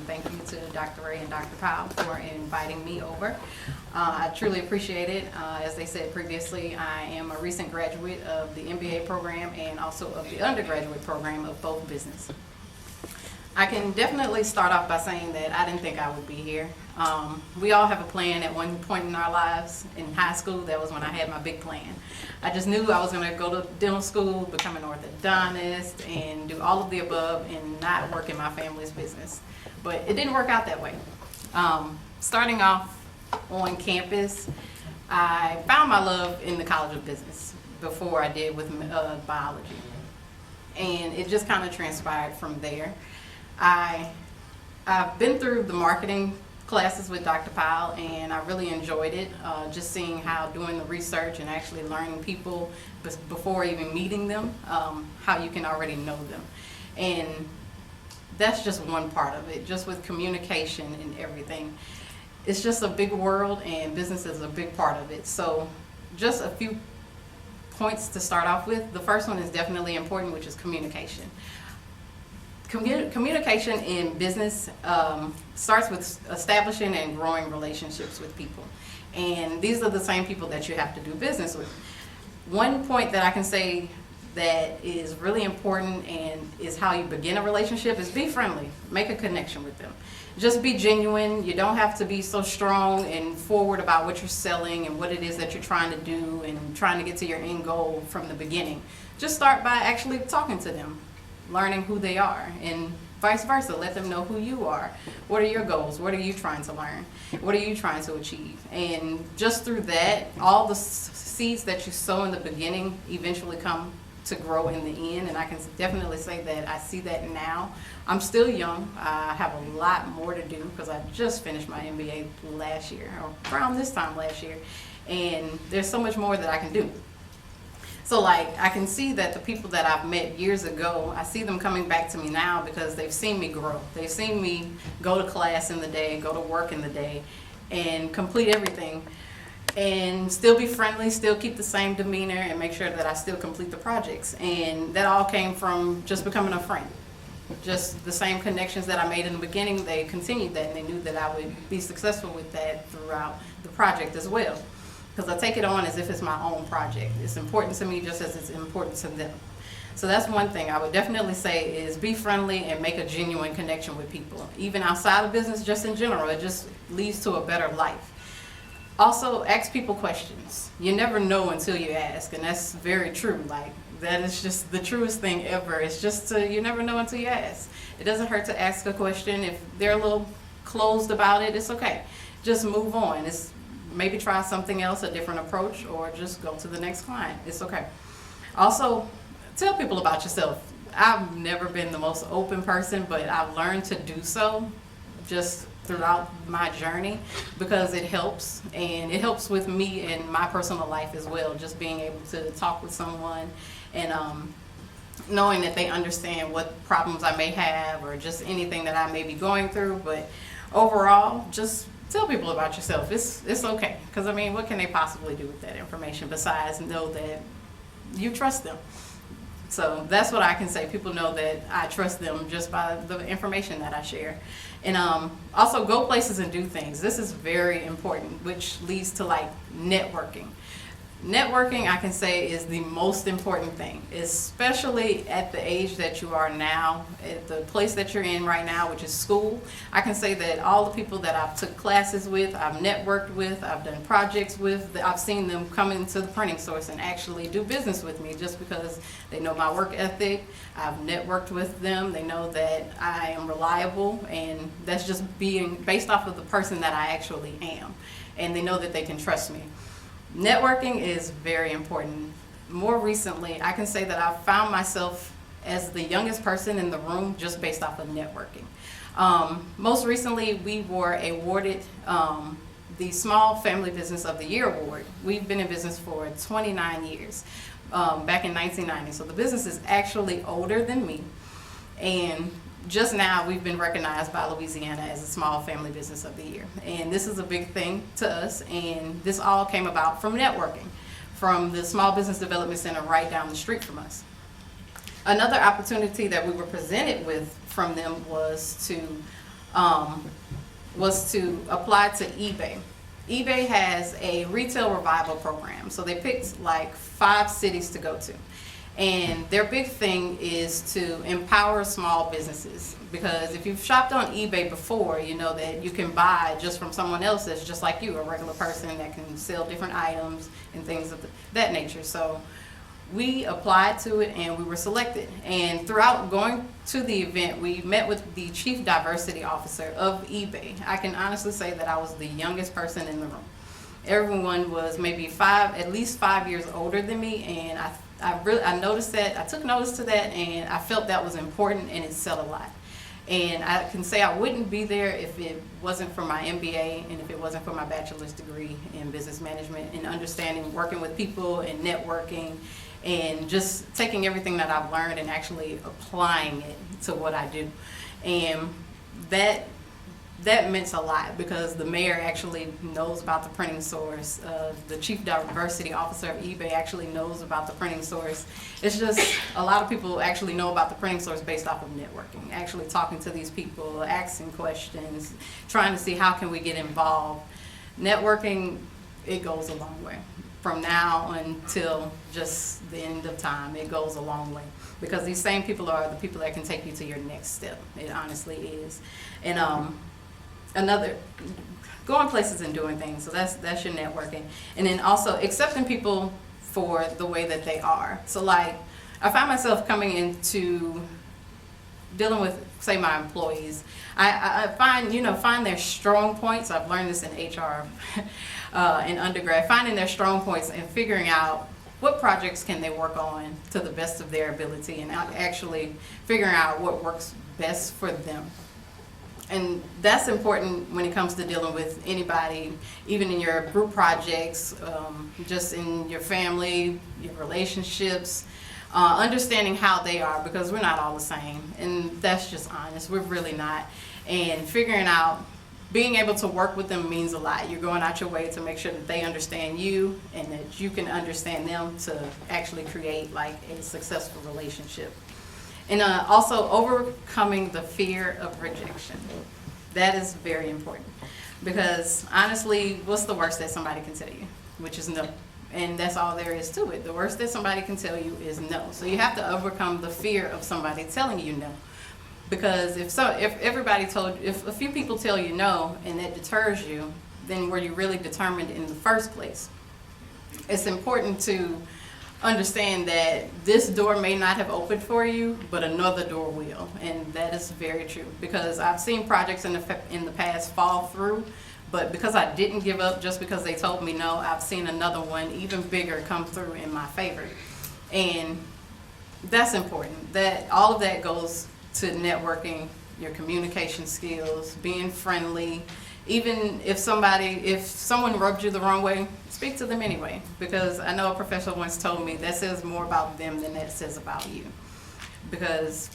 thank you to Dr. Ray and Dr. Powell for inviting me over. I truly appreciate it. As they said previously, I am a recent graduate of the MBA program and also of the undergraduate program of both business. I can definitely start off by saying that I didn't think I would be here. We all have a plan at one point in our lives. In high school, that was when I had my big plan. I just knew I was going to go to dental school, become an orthodontist, and do all of the above and not work in my family's business. But it didn't work out that way. Starting off on campus, I found my love in the College of Business before I did with biology. And it just kind of transpired from there. I've been through the marketing classes with Dr. Powell, and I really enjoyed it, just seeing how doing the research and actually learning people before even meeting them, how you can already know them. And that's just one part of it, just with communication and everything. It's just a big world, and business is a big part of it. So just a few points to start off with. The first one is definitely important, which is communication. Communication in business starts with establishing and growing relationships with people. And these are the same people that you have to do business with. One point that I can say that is really important and is how you begin a relationship is be friendly. Make a connection with them. Just be genuine. You don't have to be so strong and forward about what you're selling and what it is that you're trying to do and trying to get to your end goal from the beginning. Just start by actually talking to them, learning who they are, and vice versa. Let them know who you are. What are your goals? What are you trying to learn? What are you trying to achieve? And just through that, all the seeds that you sow in the beginning eventually come to grow in the end. And I can definitely say that I see that now. I'm still young. I have a lot more to do because I just finished my MBA last year, or around this time last year. And there's so much more that I can do. So like, I can see that the people that I've met years ago, I see them coming back to me now because they've seen me grow. They've seen me go to class in the day, go to work in the day, and complete everything. And still be friendly, still keep the same demeanor, and make sure that I still complete the projects. And that all came from just becoming a friend. Just the same connections that I made in the beginning, they continued that, and they knew that I would be successful with that throughout the project as well. Because I take it on as if it's my own project. It's important to me just as it's important to them. So that's one thing I would definitely say is be friendly and make a genuine connection with people. Even outside of business, just in general, it just leads to a better life. Also, ask people questions. You never know until you ask, and that's very true. Like, that is just the truest thing ever. It's just you never know until you ask. It doesn't hurt to ask a question. If they're a little closed about it, it's okay. Just move on. Maybe try something else, a different approach, or just go to the next client. It's okay. Also, tell people about yourself. I've never been the most open person, but I've learned to do so just throughout my journey because it helps, and it helps with me in my personal life as well, just being able to talk with someone and knowing that they understand what problems I may have or just anything that I may be going through. But overall, just tell people about yourself. It's okay, because I mean, what can they possibly do with that information besides know that you trust them? So that's what I can say. People know that I trust them just by the information that I share. And also go places and do things. This is very important, which leads to like networking. Networking, I can say, is the most important thing, especially at the age that you are now, at the place that you're in right now, which is school. I can say that all the people that I've took classes with, I've networked with, I've done projects with, I've seen them come into the printing source and actually do business with me just because they know my work ethic. I've networked with them. They know that I am reliable, and that's just being based off of the person that I actually am. And they know that they can trust me. Networking is very important. More recently, I can say that I've found myself as the youngest person in the room just based off of networking. Most recently, we were awarded the Small Family Business of the Year award. We've been in business for 29 years, back in 1990. So the business is actually older than me. And just now we've been recognized by Louisiana as a Small Family Business of the Year. And this is a big thing to us, and this all came about from networking, from the Small Business Development Center right down the street from us. Another opportunity that we were presented with from them was to was to apply to eBay. eBay has a retail revival program, so they picked like 5 cities to go to. And their big thing is to empower small businesses, because if you've shopped on eBay before, you know that you can buy just from someone else that's just like you, a regular person that can sell different items and things of that nature. So we applied to it and we were selected. And throughout going to the event, we met with the Chief Diversity Officer of eBay. I can honestly say that I was the youngest person in the room. Everyone was maybe at least 5 years older than me, and I noticed that, I took notice to that, and I felt that was important, and it said a lot. And I can say I wouldn't be there if it wasn't for my MBA and if it wasn't for my bachelor's degree in business management and understanding working with people and networking and just taking everything that I've learned and actually applying it to what I do. And that meant a lot, because the mayor actually knows about the printing source. The Chief Diversity Officer of eBay actually knows about the printing source. It's just a lot of people actually know about the printing source based off of networking, actually talking to these people, asking questions, trying to see how can we get involved. Networking, it goes a long way. From now until just the end of time, it goes a long way, because these same people are the people that can take you to your next step. It honestly is. And another, going places and doing things, so that's your networking. And then also accepting people for the way that they are. So like, I find myself coming into dealing with, say, my employees. I find their strong points. I've learned this in HR in undergrad, finding their strong points and figuring out what projects can they work on to the best of their ability, and actually figuring out what works best for them. And that's important when it comes to dealing with anybody, even in your group projects, just in your family, your relationships, understanding how they are, because we're not all the same, and that's just honest, we're really not. And figuring out, being able to work with them means a lot. You're going out your way to make sure that they understand you and that you can understand them to actually create like a successful relationship. And also overcoming the fear of rejection. That is very important, because honestly, what's the worst that somebody can tell you? Which is no. And that's all there is to it. The worst that somebody can tell you is no. So you have to overcome the fear of somebody telling you no. Because if a few people tell you no and that deters you, then were you really determined in the first place? It's important to understand that this door may not have opened for you, but another door will, and that is very true, because I've seen projects in the past fall through, but because I didn't give up just because they told me no, I've seen another one even bigger come through in my favor. And that's important. That all of that goes to networking, your communication skills, being friendly. Even if someone rubbed you the wrong way, speak to them anyway, because I know a professor once told me that says more about them than that says about you. Because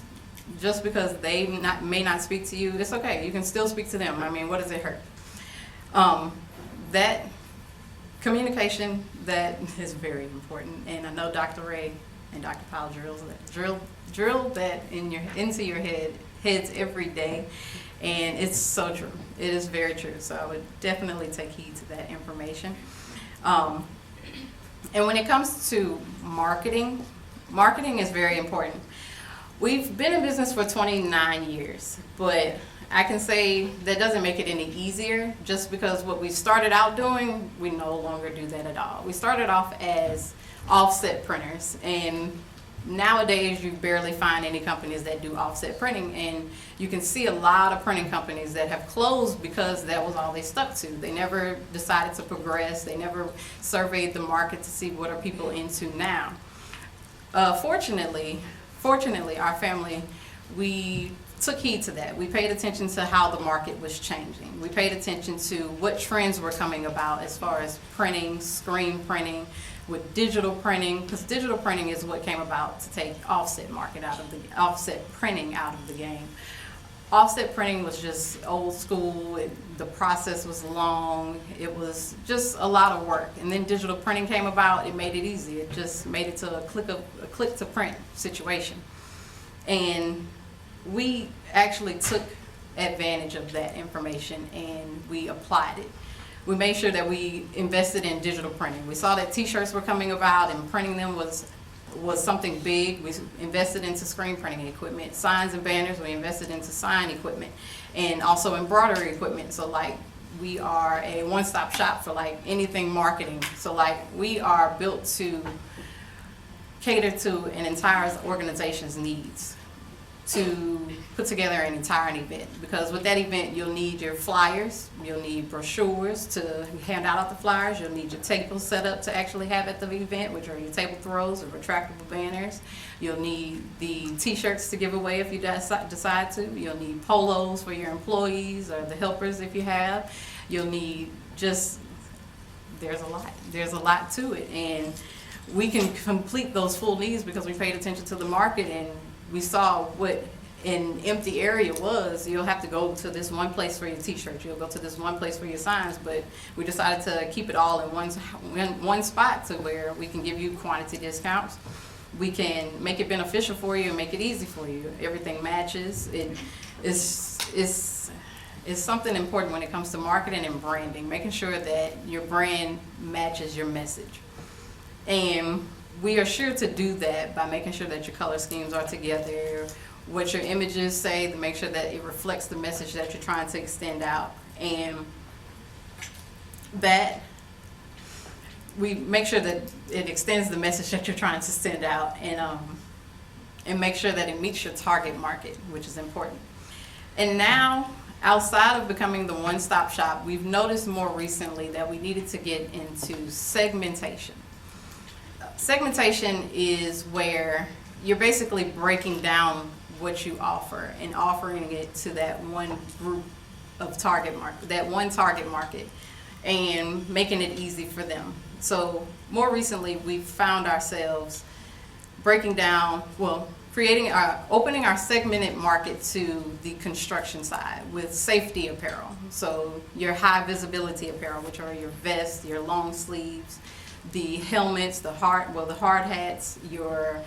just because they may not speak to you, it's okay. You can still speak to them. I mean, what does it hurt? That communication, that is very important, and I know Dr. Ray and Dr. Powell drill that into your heads every day. And it's so true. It is very true. So I would definitely take heed to that information. And when it comes to marketing is very important. We've been in business for 29 years, but I can say that doesn't make it any easier, just because what we started out doing, we no longer do that at all. We started off as offset printers, and nowadays you barely find any companies that do offset printing, and you can see a lot of printing companies that have closed because that was all they stuck to. They never decided to progress. They never surveyed the market to see what are people into now. Fortunately, our family, we took heed to that. We paid attention to how the market was changing. We paid attention to what trends were coming about as far as printing, screen printing, with digital printing, because digital printing is what came about to take offset printing out of the game. Offset printing was just old school. The process was long. It was just a lot of work. And then digital printing came about. It made it easy. It just made it to a click to print situation. And we actually took advantage of that information and we applied it. We made sure that we invested in digital printing. We saw that t-shirts were coming about and printing them was something big. We invested into screen printing equipment. Signs and banners, we invested into sign equipment, and also embroidery equipment. So like, we are a one-stop shop for like anything marketing. So like, we are built to cater to an entire organization's needs, to put together an entire event. Because with that event, you'll need your flyers, you'll need brochures to hand out the flyers, you'll need your tables set up to actually have at the event, which are your table throws or retractable banners. You'll need the t-shirts to give away if you decide to. You'll need polos for your employees or the helpers if you have. You'll need there's a lot to it. And we can complete those full needs because we paid attention to the market and we saw what an empty area was. You'll have to go to this one place for your t-shirts, you'll go to this one place for your signs, but we decided to keep it all in one spot to where we can give you quantity discounts. We can make it beneficial for you and make it easy for you. Everything matches. It is something important when it comes to marketing and branding, making sure that your brand matches your message. And we are sure to do that by making sure that your color schemes are together, what your images say, to make sure that it reflects the message that you're trying to extend out, and that we make sure that it extends the message that you're trying to send out, and make sure that it meets your target market, which is important. And now, outside of becoming the one-stop shop, we've noticed more recently that we needed to get into segmentation. Segmentation is where you're basically breaking down what you offer and offering it to that one group of target market, and making it easy for them. So more recently, we've found ourselves opening our segmented market to the construction side with safety apparel. So your high visibility apparel, which are your vests, your long sleeves, the helmets, the hard hats, the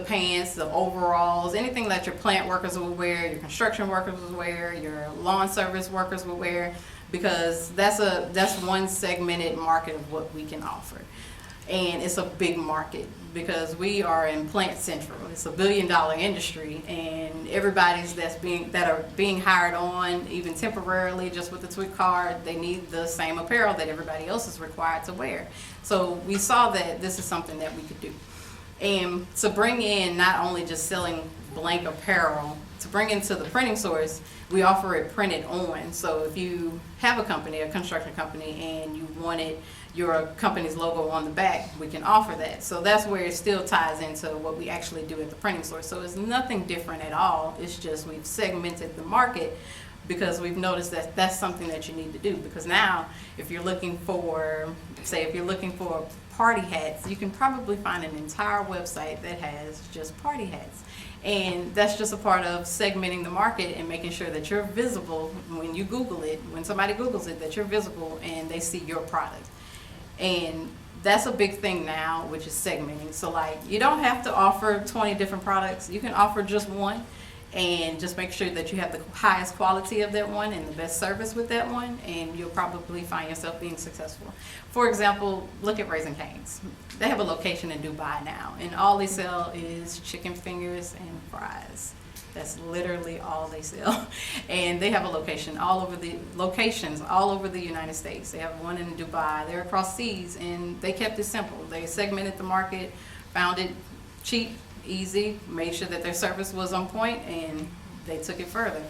pants, the overalls, anything that your plant workers will wear, your construction workers will wear, your lawn service workers will wear, because that's one segmented market of what we can offer. And it's a big market because we are in Plant Central. It's $1 billion industry, and everybody's that are being hired on, even temporarily, just with the TWIC card, they need the same apparel that everybody else is required to wear. So we saw that this is something that we could do. And to bring in not only just selling blank apparel, to bring into the printing source, we offer it printed on. So if you have a company, a construction company, and you wanted your company's logo on the back, we can offer that. So that's where it still ties into what we actually do at the printing source. So it's nothing different at all. It's just we've segmented the market because we've noticed that that's something that you need to do. Because now, if you're looking for, party hats, you can probably find an entire website that has just party hats. And that's just a part of segmenting the market and making sure that you're visible when you Google it, when somebody Googles it, that you're visible and they see your product. And that's a big thing now, which is segmenting. So like, you don't have to offer 20 different products. You can offer just one and just make sure that you have the highest quality of that one and the best service with that one, and you'll probably find yourself being successful. For example, look at Raising Cane's. They have a location in Dubai now, and all they sell is chicken fingers and fries. That's literally all they sell. And they have a locations all over the United States. They have one in Dubai, they're across seas, and they kept it simple. They segmented the market, found it cheap, easy, made sure that their service was on point, and they took it further.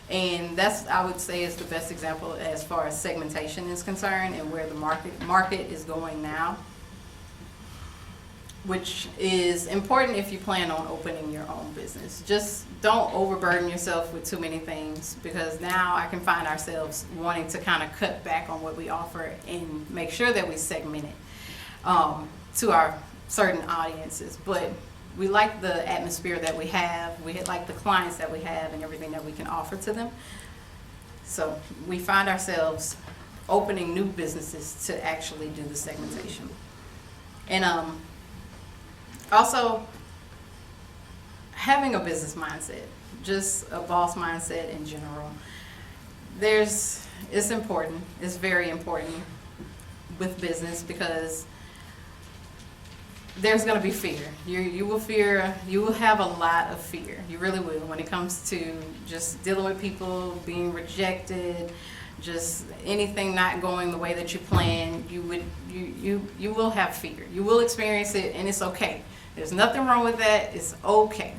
And that's, I would say, is the best example as far as segmentation is concerned and where the market is going now, which is important if you plan on opening your own business. Just don't overburden yourself with too many things, because now I can find ourselves wanting to kind of cut back on what we offer and make sure that we segment it to our certain audiences. But we like the atmosphere that we have, we like the clients that we have and everything that we can offer to them. So we find ourselves opening new businesses to actually do the segmentation. And also having a business mindset. just a boss mindset in general. It's important. It's very important with business because there's going to be fear. You will have a lot of fear. You really will when it comes to just dealing with people, being rejected, just anything not going the way that you planned. You will have fear. You will experience it, and it's okay. There's nothing wrong with that. It's okay.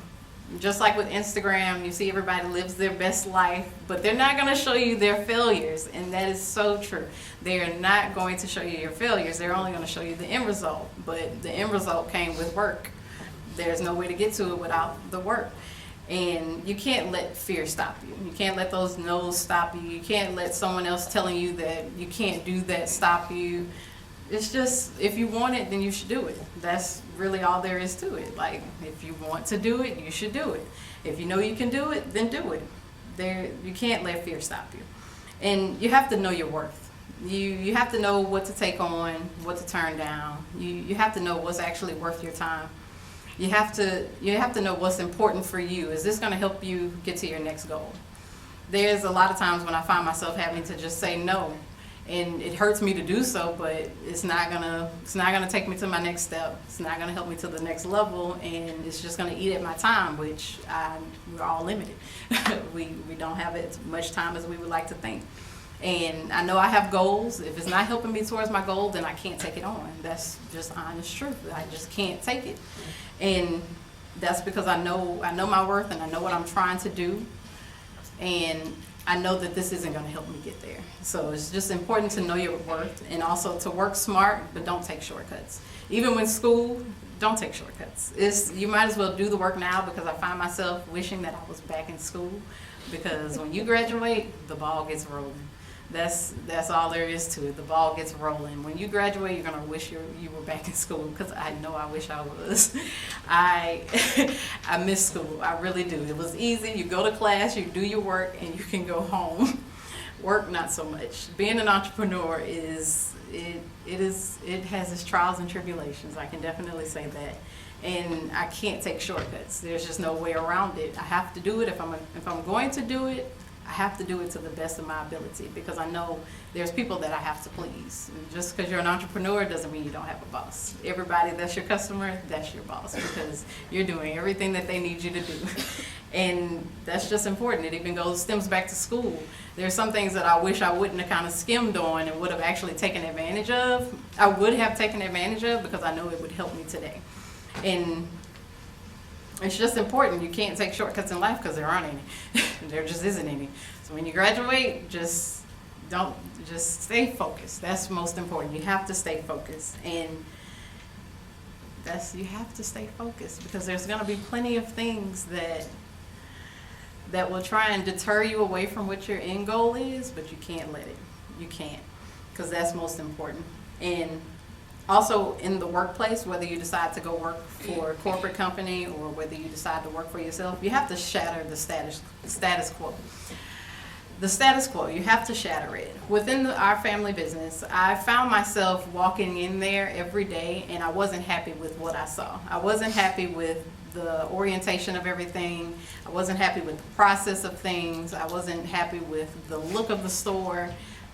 Just like with Instagram, you see everybody lives their best life, but they're not going to show you their failures, and that is so true. They are not going to show you your failures. They're only going to show you the end result, but the end result came with work. There's no way to get to it without the work, and you can't let fear stop you. You can't let those no's stop you. You can't let someone else telling you that you can't do that stop you. It's just, if you want it, then you should do it. That's really all there is to it. Like, if you want to do it, you should do it. If you know you can do it, then do it. You can't let fear stop you. And you have to know your worth. You have to know what to take on, what to turn down. You have to know what's actually worth your time. You have to know what's important for you. Is this going to help you get to your next goal? There's a lot of times when I find myself having to just say no. And it hurts me to do so, but it's not gonna take me to my next step. It's not gonna help me to the next level, and it's just gonna eat at my time, which we're all limited. we don't have as much time as we would like to think. And I know I have goals. If it's not helping me towards my goal, then I can't take it on. That's just honest truth. I just can't take it, and that's because I know my worth, and I know what I'm trying to do, and I know that this isn't going to help me get there. So it's just important to know your worth, and also to work smart, but don't take shortcuts. Even when school, don't take shortcuts. You might as well do the work now, because I find myself wishing that I was back in school, because when you graduate, the ball gets rolling. That's all there is to it. The ball gets rolling. When you graduate, you're gonna wish you were back in school, because I know I wish I was. I miss school. I really do. It was easy. You go to class, you do your work, and you can go home. Work, not so much. Being an entrepreneur has its trials and tribulations. I can definitely say that. And I can't take shortcuts. There's just no way around it. I have to do it. If I'm going to do it, I have to do it to the best of my ability, because I know there's people that I have to please. Just because you're an entrepreneur doesn't mean you don't have a boss. Everybody that's your customer, that's your boss, because you're doing everything that they need you to do. And that's just important. It even stems back to school. There's some things that I wish I wouldn't have kind of skimmed on and would have actually taken advantage of. I would have taken advantage of, because I know it would help me today. And it's just important. You can't take shortcuts in life, because there aren't any. There just isn't any. So when you graduate, just stay focused. That's most important. You have to stay focused, and you have to stay focused, because there's going to be plenty of things that will try and deter you away from what your end goal is, but you can't let it. You can't, because that's most important. And also in the workplace, whether you decide to go work for a corporate company or whether you decide to work for yourself, you have to shatter the status quo. The status quo, you have to shatter it. Within our family business, I found myself walking in there every day, and I wasn't happy with what I saw. I wasn't happy with the orientation of everything. I wasn't happy with the process of things. I wasn't happy with the look of the store.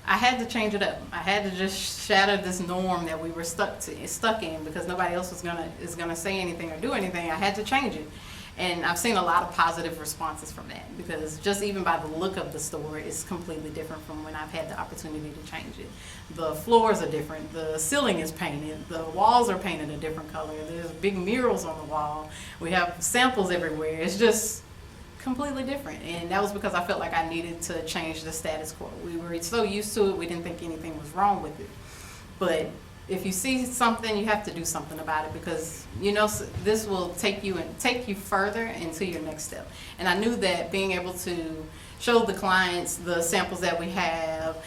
I had to change it up. I had to just shatter this norm that we were stuck in, because nobody else is gonna say anything or do anything. I had to change it. And I've seen a lot of positive responses from that, because just even by the look of the store, it's completely different from when I've had the opportunity to change it. The floors are different, the ceiling is painted, the walls are painted a different color, there's big murals on the wall, we have samples everywhere. It's just completely different, and that was because I felt like I needed to change the status quo. We were so used to it, we didn't think anything was wrong with it. But if you see something, you have to do something about it, because this will take you further into your next step. And I knew that being able to show the clients the samples that we have,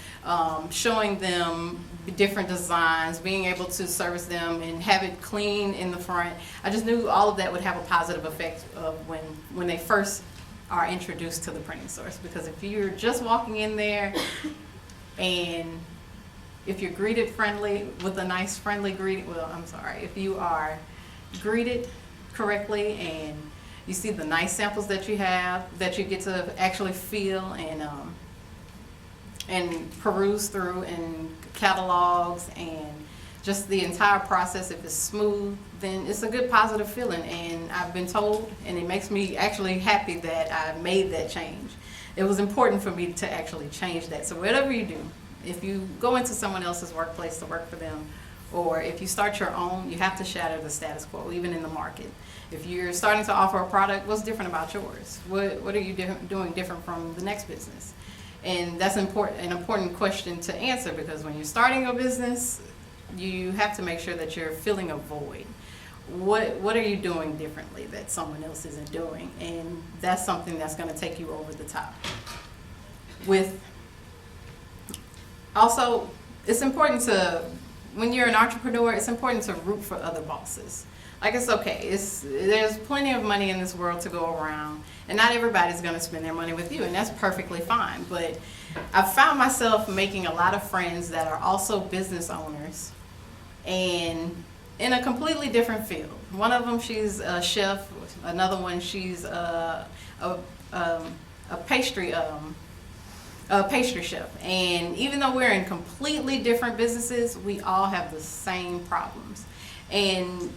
showing them different designs, being able to service them and have it clean in the front, I just knew all of that would have a positive effect of when they first are introduced to the printing source. Because if you're just walking in there, and if you're greeted friendly with a nice friendly greeting, if you are greeted correctly and You see the nice samples that you have, that you get to actually feel and peruse through, and catalogs, and just the entire process. If it's smooth, then it's a good positive feeling. And I've been told, and it makes me actually happy that I made that change. It was important for me to actually change that. So whatever you do, if you go into someone else's workplace to work for them, or if you start your own, you have to shatter the status quo, even in the market. If you're starting to offer a product, what's different about yours? What are you doing different from the next business? And that's an important question to answer, because when you're starting a business, you have to make sure that you're filling a void. What are you doing differently that someone else isn't doing? And that's something that's going to take you over the top. Also, it's important to, when you're an entrepreneur, it's important to root for other bosses. Like, it's okay. There's plenty of money in this world to go around, and not everybody's going to spend their money with you, and that's perfectly fine. But I've found myself making a lot of friends that are also business owners, and in a completely different field. One of them, she's a chef. Another one, she's a pastry chef. And even though we're in completely different businesses, we all have the same problems. And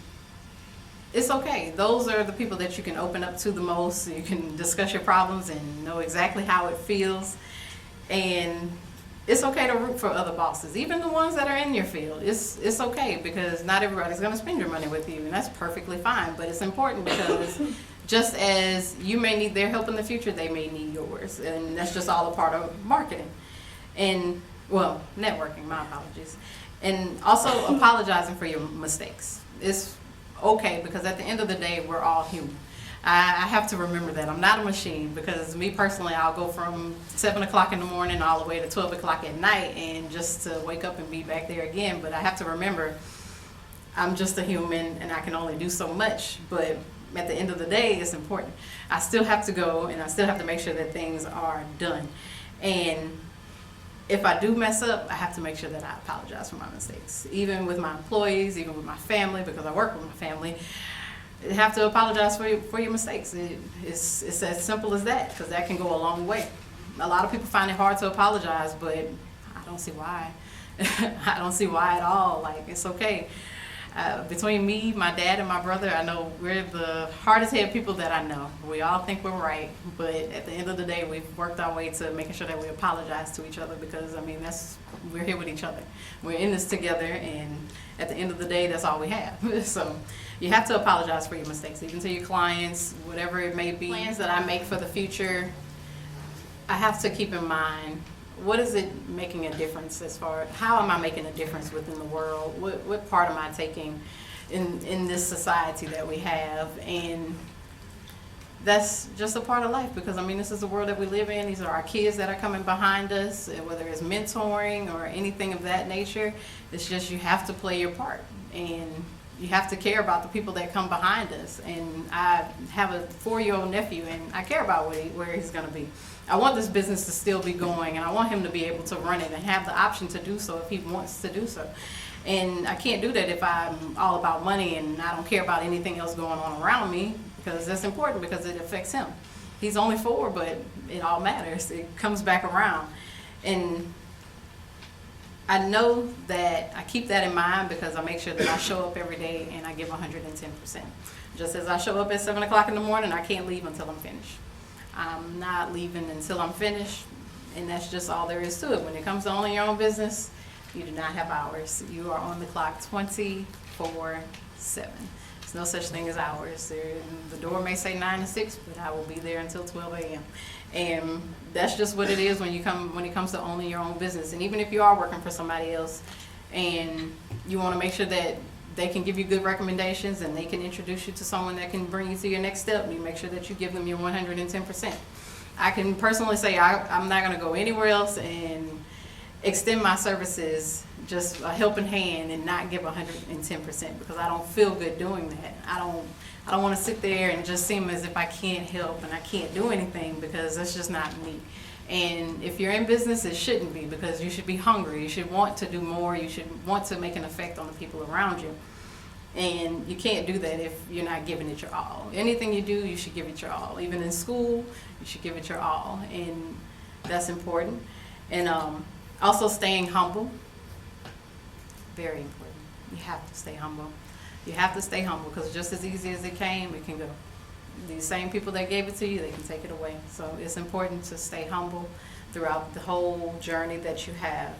it's okay. Those are the people that you can open up to the most. You can discuss your problems and know exactly how it feels. And it's okay to root for other bosses, even the ones that are in your field. It's okay, because not everybody's going to spend your money with you, and that's perfectly fine. But it's important, because just as you may need their help in the future, they may need yours, and that's just all a part of marketing and, well, networking. My apologies. And also apologizing for your mistakes. It's okay, because at the end of the day, we're all human. I have to remember that I'm not a machine, because me personally, I'll go from 7 o'clock in the morning all the way to 12 o'clock at night, and just to wake up and be back there again. But I have to remember I'm just a human, and I can only do so much. But at the end of the day, it's important. I still have to go, and I still have to make sure that things are done. And if I do mess up, I have to make sure that I apologize for my mistakes, even with my employees, even with my family, because I work with my family. You have to apologize for your mistakes. It's as simple as that, because that can go a long way. A lot of people find it hard to apologize, but I don't see why. I don't see why at all. Like, it's okay. Between me, my dad, and my brother, I know we're the hardest hit people that I know. We all think we're right, but at the end of the day, we've worked our way to making sure that we apologize to each other, because, I mean, we're here with each other. We're in this together, and at the end of the day, that's all we have. So you have to apologize for your mistakes, even to your clients, whatever it may be. Plans that I make for the future, I have to keep in mind, what is it making a difference, as far as how am I making a difference within the world? What part am I taking in this society that we have? And that's just a part of life, because, I mean, this is the world that we live in. These are our kids that are coming behind us, and whether it's mentoring or anything of that nature, it's just you have to play your part, and you have to care about the people that come behind us. And I have a 4-year-old nephew, and I care about where he's going to be. I want this business to still be going, and I want him to be able to run it and have the option to do so if he wants to do so. And I can't do that if I'm all about money and I don't care about anything else going on around me, because that's important, because it affects him. He's only 4, but it all matters. It comes back around. And I know that I keep that in mind, because I make sure that I show up every day and I give 110%. Just as I show up at 7 o'clock in the morning, I can't leave until I'm finished. I'm not leaving until I'm finished, and that's just all there is to it. When it comes to owning your own business, you do not have hours. You are on the clock 24/7. There's no such thing as hours. The door may say 9 to 6, but I will be there until 12 a.m. And that's just what it is when it comes to owning your own business. And even if you are working for somebody else, and you want to make sure that they can give you good recommendations, and they can introduce you to someone that can bring you to your next step, you make sure that you give them your 110%. I can personally say I'm not going to go anywhere else and extend my services, just a helping hand, and not give 110%, because I don't feel good doing that. I don't want to sit there and just seem as if I can't help and I can't do anything, because that's just not me. And if you're in business, it shouldn't be, because you should be hungry. You should want to do more. You should want to make an effect on the people around you. And you can't do that if you're not giving it your all. Anything you do, you should give it your all. Even in school, you should give it your all. And that's important. And also staying humble. Very important. You have to stay humble. You have to stay humble, because just as easy as it came, it can go. These same people that gave it to you, they can take it away. So it's important to stay humble throughout the whole journey that you have,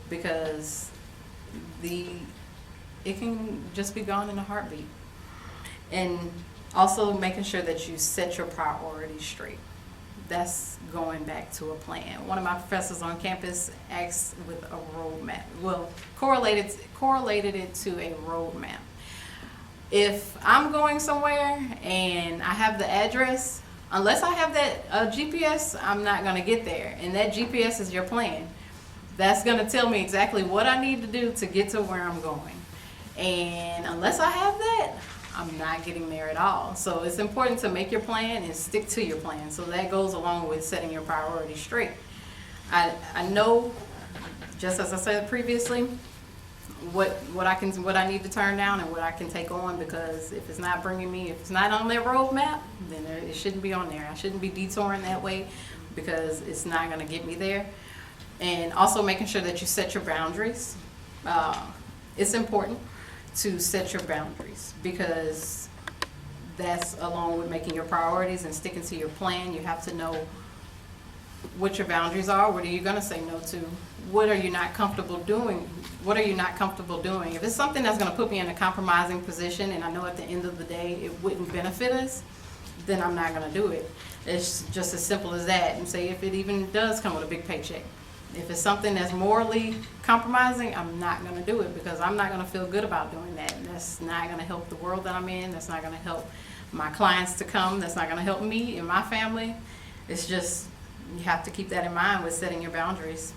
because it can just be gone in a heartbeat. And also making sure that you set your priorities straight. That's going back to a plan. One of my professors on campus asked with a roadmap. Well, correlated it to a roadmap. If I'm going somewhere and I have the address, unless I have that GPS, I'm not going to get there. And that GPS is your plan. That's going to tell me exactly what I need to do to get to where I'm going. And unless I have that, I'm not getting there at all. So it's important to make your plan and stick to your plan. So that goes along with setting your priorities straight. I know, just as I said previously, what I need to turn down and what I can take on, because if it's not if it's not on their roadmap, then it shouldn't be on there. I shouldn't be detouring that way, because it's not going to get me there. And also making sure that you set your boundaries. It's important to set your boundaries, because that's along with making your priorities and sticking to your plan. You have to know what your boundaries are. What are you going to say no to? What are you not comfortable doing? What are you not comfortable doing? If it's something that's going to put me in a compromising position, and I know at the end of the day it wouldn't benefit us, then I'm not going to do it. It's just as simple as that. And say if it even does come with a big paycheck. If it's something that's morally compromising, I'm not going to do it, because I'm not going to feel good about doing that. And that's not going to help the world that I'm in. That's not going to help my clients to come. That's not going to help me and my family. It's just, you have to keep that in mind with setting your boundaries.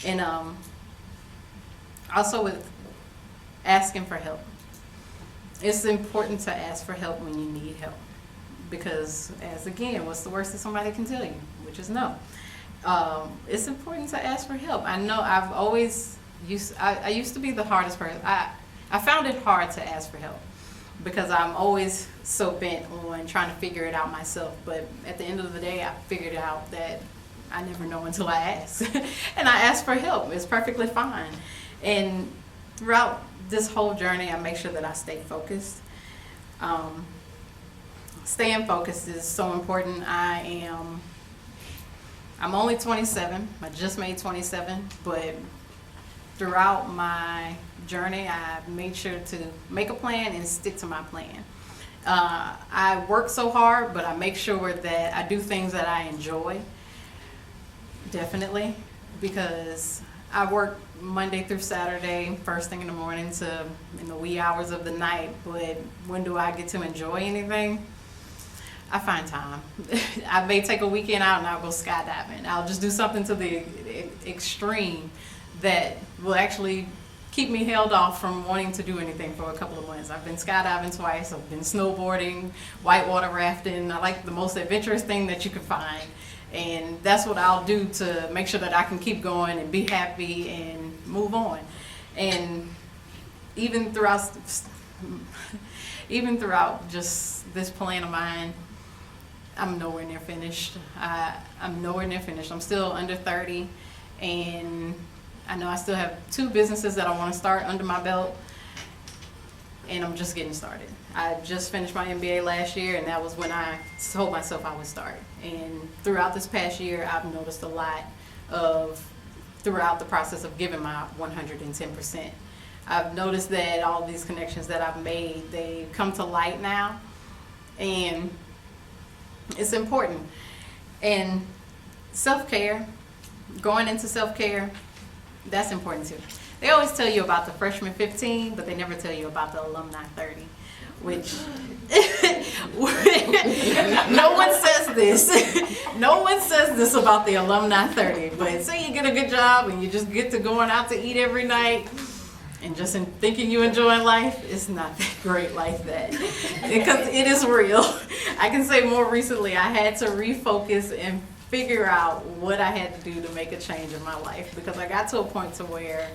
And also with asking for help. It's important to ask for help when you need help, because, as again, what's the worst that somebody can tell you? Which is no. It's important to ask for help. I know I used to be the hardest person. I found it hard to ask for help, because I'm always so bent on trying to figure it out myself. But at the end of the day, I figured out that I never know until I ask. And I ask for help. It's perfectly fine. And throughout this whole journey, I make sure that I stay focused. Staying focused is so important. I'm only 27. I just made 27, but throughout my journey, I made sure to make a plan and stick to my plan. I work so hard, but I make sure that I do things that I enjoy, definitely, because I work Monday through Saturday, first thing in the morning to in the wee hours of the night, but when do I get to enjoy anything? I find time. I may take a weekend out and I'll go skydiving. I'll just do something to the extreme that will actually keep me held off from wanting to do anything for a couple of months. I've been skydiving twice. I've been snowboarding, whitewater rafting. I like the most adventurous thing that you can find. And that's what I'll do to make sure that I can keep going and be happy and move on. And even throughout just this plan of mine, I'm nowhere near finished. I'm nowhere near finished. I'm still under 30, and I know I still have 2 businesses that I want to start under my belt, and I'm just getting started. I just finished my MBA last year, and that was when I told myself I would start. And throughout this past year, I've noticed a lot throughout the process of giving my 110%. I've noticed that all these connections that I've made, they come to light now, and it's important. And self-care, going into self-care, that's important too. They always tell you about the freshman 15, but they never tell you about the alumni 30, which no one says this. No one says this about the alumni 30, but say you get a good job and you just get to going out to eat every night, and just in thinking you enjoy life, it's not that great like that, because it is real. I can say more recently I had to refocus and figure out what I had to do to make a change in my life, because I got to a point to where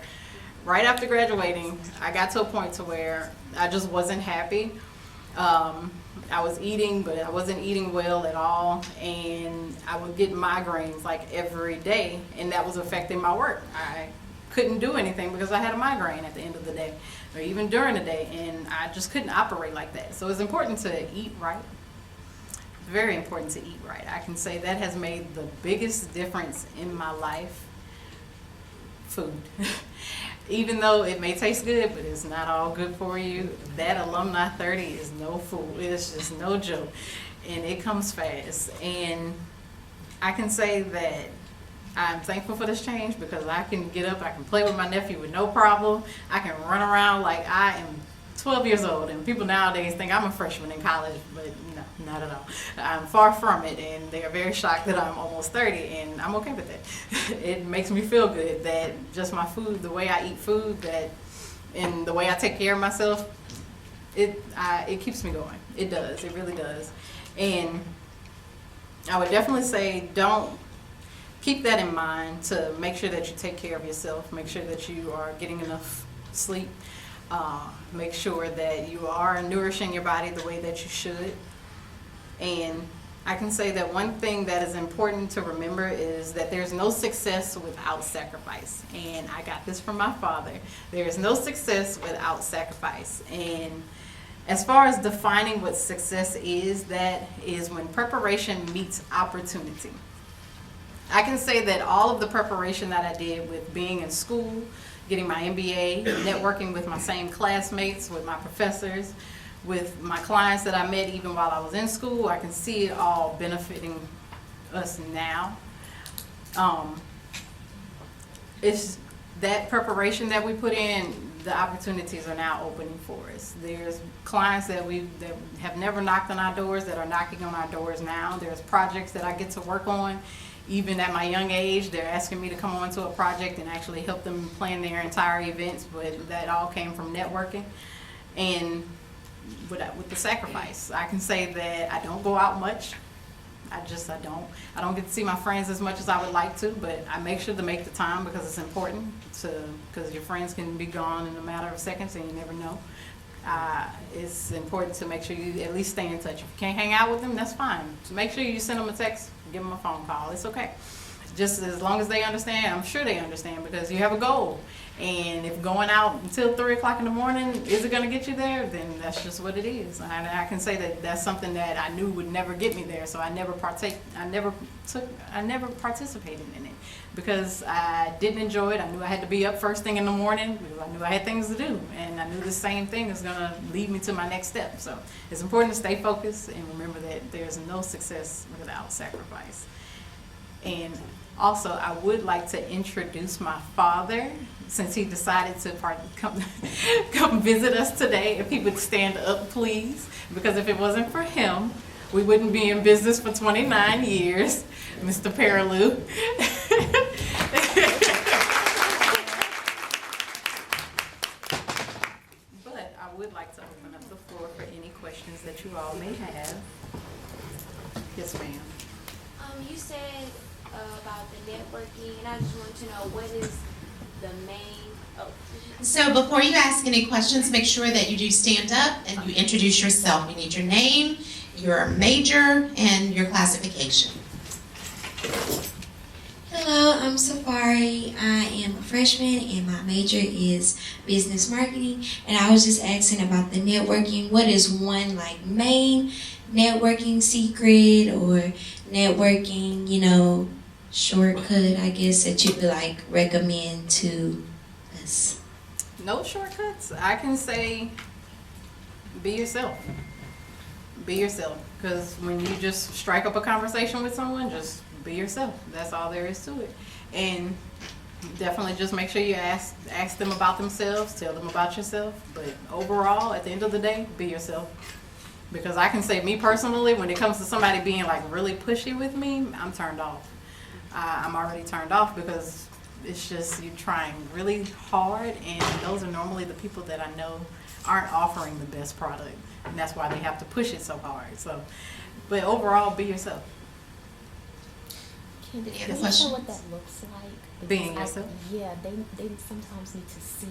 right after graduating, I got to a point to where I just wasn't happy. I was eating, but I wasn't eating well at all, and I would get migraines like every day, and that was affecting my work. I couldn't do anything because I had a migraine at the end of the day, or even during the day, and I just couldn't operate like that. So it's important to eat right. It's very important to eat right. I can say that has made the biggest difference in my life. Food. Even though it may taste good, but it's not all good for you, that Alumni 30 is no fool. It's just no joke. And it comes fast. And I can say that I'm thankful for this change because I can get up, I can play with my nephew with no problem. I can run around like I am 12 years old. And people nowadays think I'm a freshman in college, but no, not at all. I'm far from it, and they are very shocked that I'm almost 30, and I'm okay with that. It makes me feel good that just my food, the way I eat food, that and the way I take care of myself, it keeps me going. It does. It really does. And I would definitely say don't keep that in mind, to make sure that you take care of yourself, make sure that you are getting enough sleep, make sure that you are nourishing your body the way that you should. And I can say that one thing that is important to remember is that there's no success without sacrifice. And I got this from my father. There is no success without sacrifice. And as far as defining what success is, that is when preparation meets opportunity. I can say that all of the preparation that I did with being in school, getting my MBA, networking with my same classmates, with my professors, with my clients that I met even while I was in school, I can see it all benefiting us now. It's that preparation that we put in, the opportunities are now opening for us. There's clients that have never knocked on our doors that are knocking on our doors now. There's projects that I get to work on. Even at my young age, they're asking me to come on to a project and actually help them plan their entire events, but that all came from networking. And with the sacrifice, I can say that I don't go out much. I don't get to see my friends as much as I would like to, but I make sure to make the time because it's important because your friends can be gone in a matter of seconds and you never know. It's important to make sure you at least stay in touch. If you can't hang out with them, that's fine. So make sure you send them a text, give them a phone call. It's okay. Just as long as they understand, I'm sure they understand because you have a goal. And if going out until 3 o'clock in the morning isn't going to get you there, then that's just what it is. I can say that that's something that I knew would never get me there, so I never participated in it because I didn't enjoy it. I knew I had to be up first thing in the morning because I knew I had things to do, and I knew the same thing is going to lead me to my next step. So it's important to stay focused and remember that there's no success without sacrifice. And also, I would like to introduce my father, since he decided to come visit us today. If he would stand up, please, because if it wasn't for him, we wouldn't be in business for 29 years. Mr. Perrilloux. But I would like to open up the floor for any questions that you all may have. Yes, ma'am. You said about the networking, and I just wanted to know what is the main. So before you ask any questions, make sure that you do stand up and you introduce yourself. We need your name, your major, and your classification. Hello, I'm Safari. I am a freshman and my major is business marketing. And I was just asking about the networking. What is one main networking secret or networking, shortcut, I guess, that you could recommend to us? No shortcuts. I can say be yourself. Be yourself. Because when you just strike up a conversation with someone, just be yourself. That's all there is to it. And definitely just make sure you ask them about themselves, tell them about yourself. But overall, at the end of the day, be yourself. Because I can say, me personally, when it comes to somebody being really pushy with me, I'm turned off. I'm already turned off because it's just you trying really hard, and those are normally the people that I know aren't offering the best product, and that's why they have to push it so hard. So, but overall, be yourself. Candace, Any can other you questions? show what that looks like? Being Because yourself? Yeah, they sometimes need to see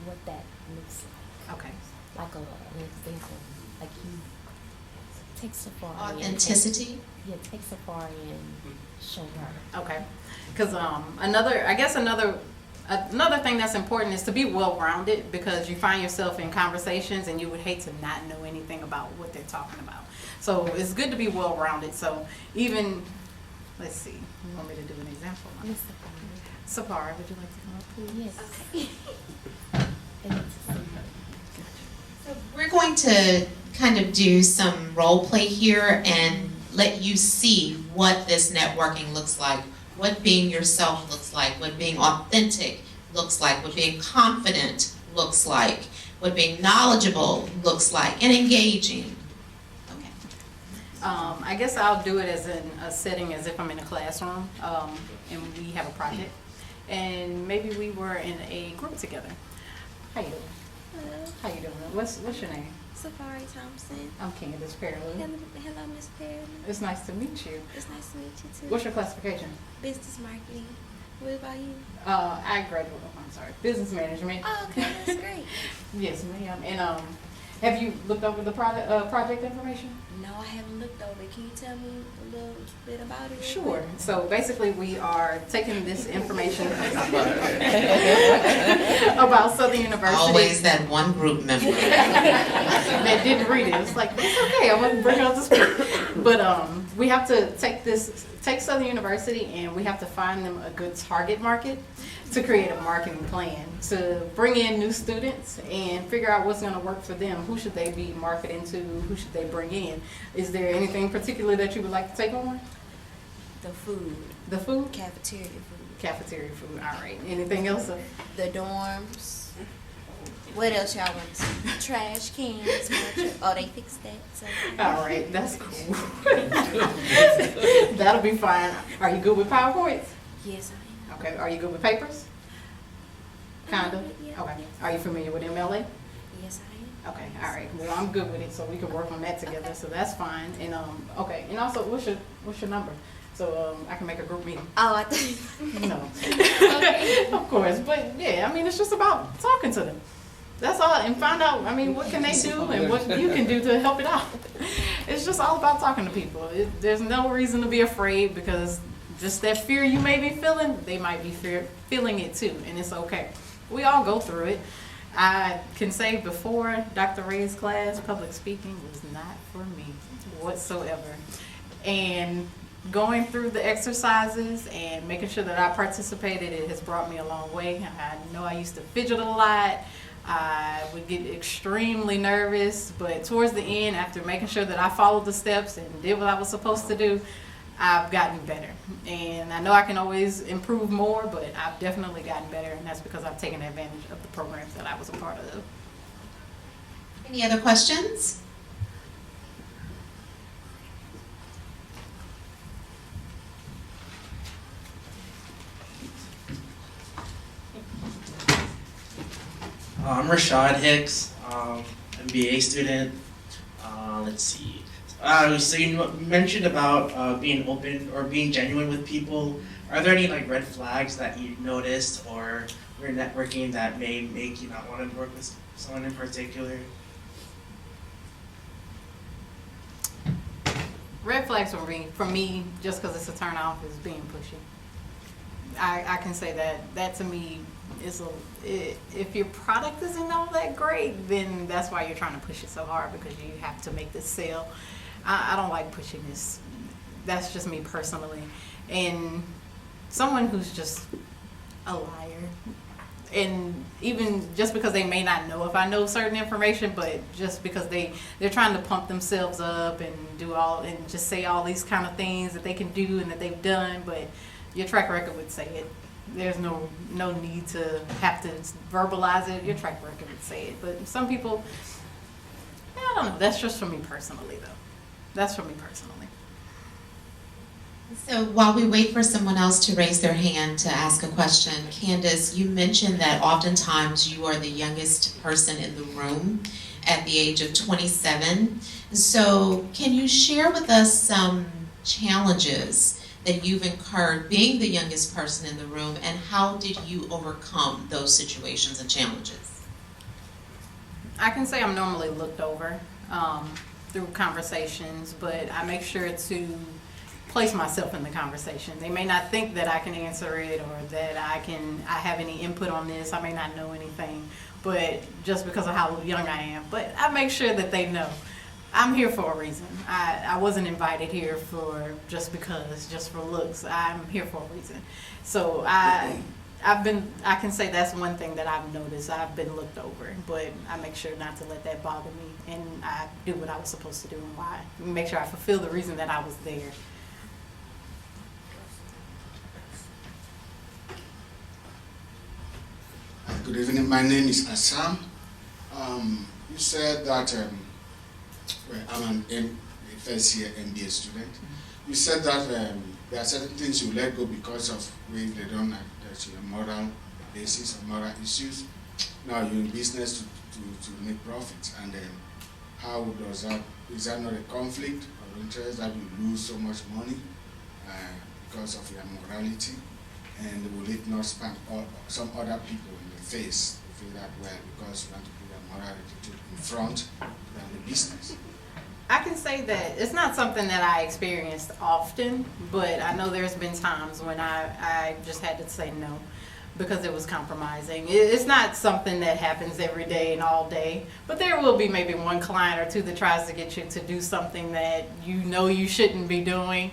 what that looks like. Okay. Like an example, like you take Safari. Authenticity. Yeah, take Safari and show her. Okay. Because another thing that's important is to be well-rounded, because you find yourself in conversations and you would hate to not know anything about what they're talking about. So it's good to be well-rounded. So even, let's see, you want me to do an example? Miss Safari. Safari, would you like to come up, please? Yes. They need to see her. So we're going to kind of do some role play here and let you see what this networking looks like, what being yourself looks like, what being authentic looks like, what being confident looks like, what being knowledgeable looks like, and engaging. Okay. I guess I'll do it as in a setting as if I'm in a classroom, and we have a project, and maybe we were in a group together. How you doing? Hello, How you doing? What's your name? Safari Thompson. I'm Candace Perrilloux. Hello, Miss Perrilloux. It's nice to meet you. It's nice to meet you too. What's your classification? Business marketing. What about you? I graduated. I'm sorry, business management. Oh, okay, that's great. Yes, ma'am. And have you looked over the project information? No, I haven't looked over it. Can you tell me a little bit about it? real Sure. quick? So basically, we are taking this information about Southern University. Always that one group member. That didn't read it. It's like, it's okay, I'm gonna bring it up to speed. But we have to take Southern University, and we have to find them a good target market to create a marketing plan, to bring in new students and figure out what's gonna work for them. Who should they be marketing to? Who should they bring in? Is there anything particular that you would like to take on? The food, The food? cafeteria food, Cafeteria food, all right. Anything else? the dorms. What else y'all want to see? Trash cans. Oh, they fixed that. So. All right, that's cool. That'll be fine. Are you good with PowerPoints? Yes, I am. Okay, are you good with papers? Kinda? Yeah. Okay. Are you familiar with MLA? Yes, I am. Okay, all right. Well, I'm good with it, so we can work on that together, Okay. so that's fine. And, okay, and also, what's your number? So, I can make a group meeting. Oh, I thought. No. Okay. Of course, but yeah, I mean, it's just about talking to them. That's all, and find out, I mean, what can they do and what you can do to help it out. It's just all about talking to people. There's no reason to be afraid, because just that fear you may be feeling, they might be feeling it too, and it's okay. We all go through it. I can say before Dr. Ray's class, public speaking was not for me whatsoever. And going through the exercises and making sure that I participated, it has brought me a long way. I know I used to fidget a lot. I would get extremely nervous, but towards the end, after making sure that I followed the steps and did what I was supposed to do, I've gotten better. And I know I can always improve more, but I've definitely gotten better, and that's because I've taken advantage of the programs that I was a part of. Any other questions? I'm Rashad Hicks, MBA student. Let's see. So you mentioned about being open or being genuine with people. Are there any like red flags that you noticed or your networking that may make you not want to work with someone in particular? Red flags for me, just because it's a turn off, is being pushy. I can say that to me is if your product isn't all that great, then that's why you're trying to push it so hard, because you have to make this sale. I don't like pushing this. That's just me personally. And someone who's just a liar, and even just because they may not know if I know certain information, but just because they're trying to pump themselves up and do all and just say all these kind of things that they can do and that they've done, but your track record would say it. There's no need to have to verbalize it. Your track record would say it. But some people, I don't know. That's just for me personally, though. That's for me personally. So while we wait for someone else to raise their hand to ask a question, Candace, you mentioned that oftentimes you are the youngest person in the room at the age of 27. So can you share with us some challenges that you've incurred being the youngest person in the room, and how did you overcome those situations and challenges? I can say I'm normally looked over through conversations, but I make sure to place myself in the conversation. They may not think that I can answer it or that I have any input on this. I may not know anything, but just because of how young I am. But I make sure that they know I'm here for a reason. I wasn't invited here just for looks. I'm here for a reason. So I can say that's one thing that I've noticed. I've been looked over, but I make sure not to let that bother me, and I do what I was supposed to do and why. Make sure I fulfill the reason that I was there. Good evening. My name is Assam. You said that I'm a first year MBA student. You said that there are certain things you let go because of when they don't have your moral basis or moral issues. Now you're in business to make profits, and then how does that? Is that not a conflict of interest that you lose so much money because of your morality? And will it not span some other people in the face to feel that well because you want to put your morality in front than the business? I can say that it's not something that I experienced often, but I know there's been times when I just had to say no because it was compromising. It's not something that happens every day and all day, but there will be maybe one client or two that tries to get you to do something that you know you shouldn't be doing.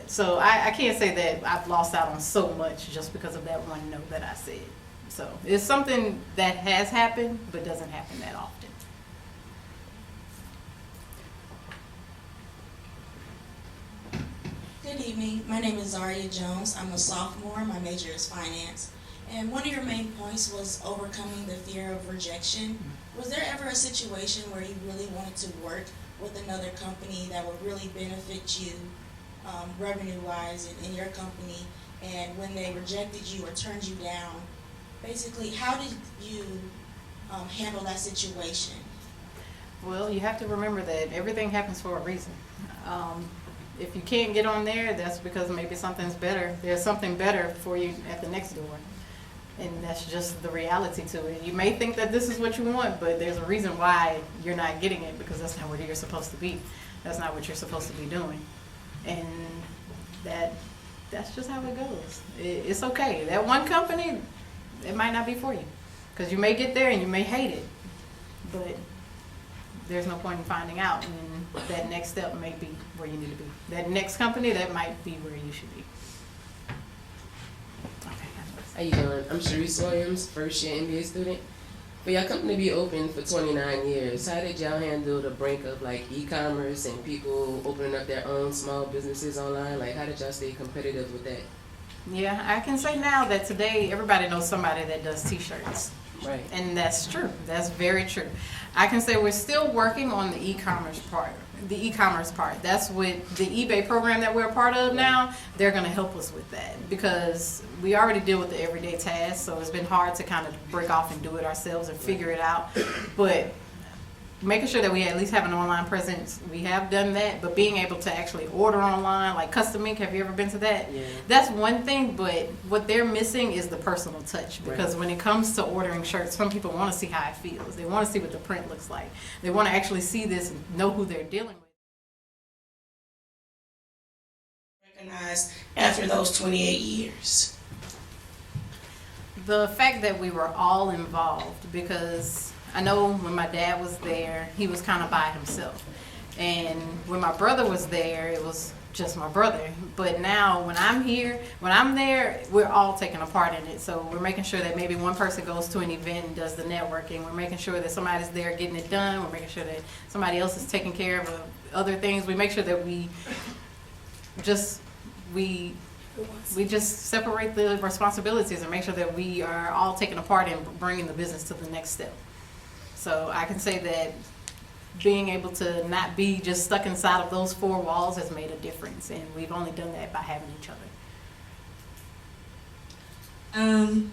So I can't say that I've lost out on so much just because of that one no that I said. So it's something that has happened, but doesn't happen that often. Good evening. My name is Zaria Jones. I'm a sophomore. My major is finance. And one of your main points was overcoming the fear of rejection. Was there ever a situation where you really wanted to work with another company that would really benefit you revenue-wise in your company, and when they rejected you or turned you down, basically, how did you handle that situation? Well, you have to remember that everything happens for a reason. If you can't get on there, that's because maybe something's better. There's something better for you at the next door. And that's just the reality to it. You may think that this is what you want, but there's a reason why you're not getting it, because that's not where you're supposed to be. That's not what you're supposed to be doing. And that's just how it goes. It's okay. That one company, it might not be for you, because you may get there and you may hate it, but there's no point in finding out, and that next step may be where you need to be. That next company, that might be where you should be. How you doing? I'm Sharice Williams, first year MBA student. For your company to be open for 29 years, how did y'all handle the brink of like e-commerce and people opening up their own small businesses online? Like, how did y'all stay competitive with that? Yeah, I can say now that today everybody knows somebody that does t-shirts. Right. And that's true. That's very true. I can say we're still working on the e-commerce part. That's with the eBay program that we're a part of now. They're going to help us with that because we already deal with the everyday tasks, so it's been hard to kind of break off and do it ourselves and figure it out. But making sure that we at least have an online presence, we have done that, but being able to actually order online, like custom ink, have you ever been to that? Yeah. That's one thing, but what they're missing is the personal touch, because Right. when it comes to ordering shirts, some people want to see how it feels. They want to see what the print looks like. They want to actually see this and know who they're dealing with. Recognized after those 28 years. The fact that we were all involved, because I know when my dad was there, he was kind of by himself. And when my brother was there, it was just my brother. But now when I'm here, when I'm there, we're all taking a part in it. So we're making sure that maybe one person goes to an event and does the networking. We're making sure that somebody's there getting it done. We're making sure that somebody else is taking care of other things. We make sure that we just separate the responsibilities and make sure that we are all taking a part in bringing the business to the next step. So I can say that being able to not be just stuck inside of those four walls has made a difference, and we've only done that by having each other. I'm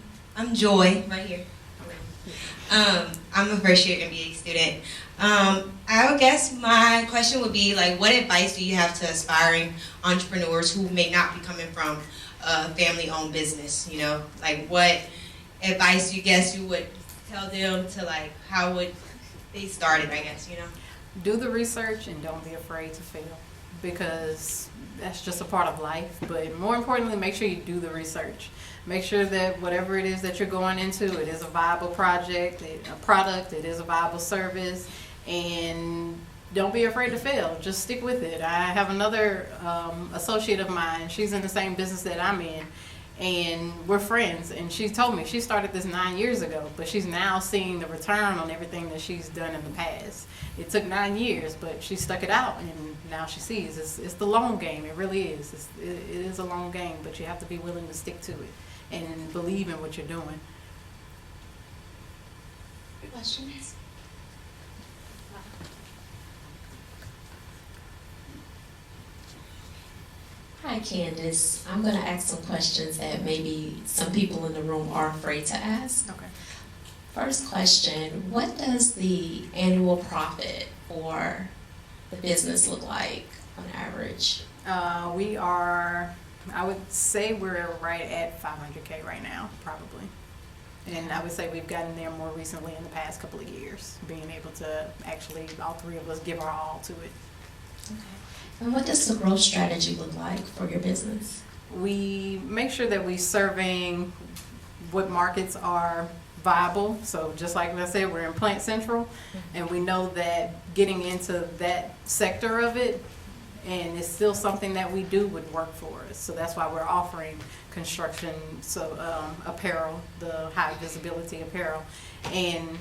Joy, right here. I'm a first year MBA student. I would guess my question would be like, what advice do you have to aspiring entrepreneurs who may not be coming from a family-owned business? You know, like what advice you guess you would tell them to like, how would they start it? I guess, you know. Do the research and don't be afraid to fail, because that's just a part of life. But more importantly, make sure you do the research. Make sure that whatever it is that you're going into, it is a viable project, a product, it is a viable service, and don't be afraid to fail. Just stick with it. I have another associate of mine. She's in the same business that I'm in, and we're friends. And she told me she started this 9 years ago, but she's now seeing the return on everything that she's done in the past. It took 9 years, but she stuck it out, and now she sees it's the long game. It really is. It is a long game, but you have to be willing to stick to it and believe in what you're doing. Questions? Hi, Candace. I'm going to ask some questions that maybe some people in the room are afraid to ask. Okay. First question, what does the annual profit for the business look like on average? We are, I would say we're right at 500K right now, probably. And I would say we've gotten there more recently in the past couple of years, being able to actually, all three of us, give our all to it. Okay. And what does the growth strategy look like for your business? We make sure that we're serving what markets are viable. So just like I said, we're in Plant Central, and we know that getting into that sector of it, and it's still something that we do, would work for us. So that's why we're offering construction, apparel, the high visibility apparel, and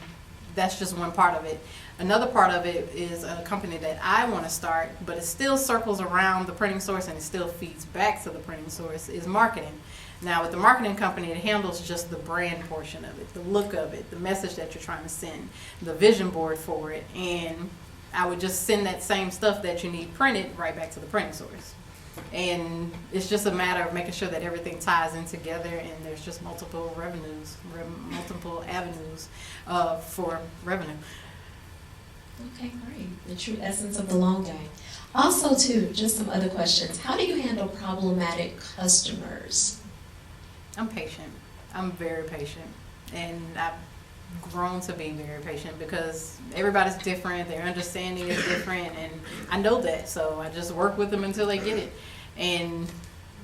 that's just one part of it. Another part of it is a company that I want to start, but it still circles around the printing source and it still feeds back to the printing source, is marketing. Now with the marketing company, it handles just the brand portion of it, the look of it, the message that you're trying to send, the vision board for it, and I would just send that same stuff that you need printed right back to the printing source. And it's just a matter of making sure that everything ties in together, and there's just multiple multiple avenues for revenue. Okay, great. The true essence of the long game. Also, too, just some other questions. How do you handle problematic customers? I'm patient. I'm very patient, and I've grown to be very patient because everybody's different, their understanding is different, and I know that, so I just work with them until they get it. And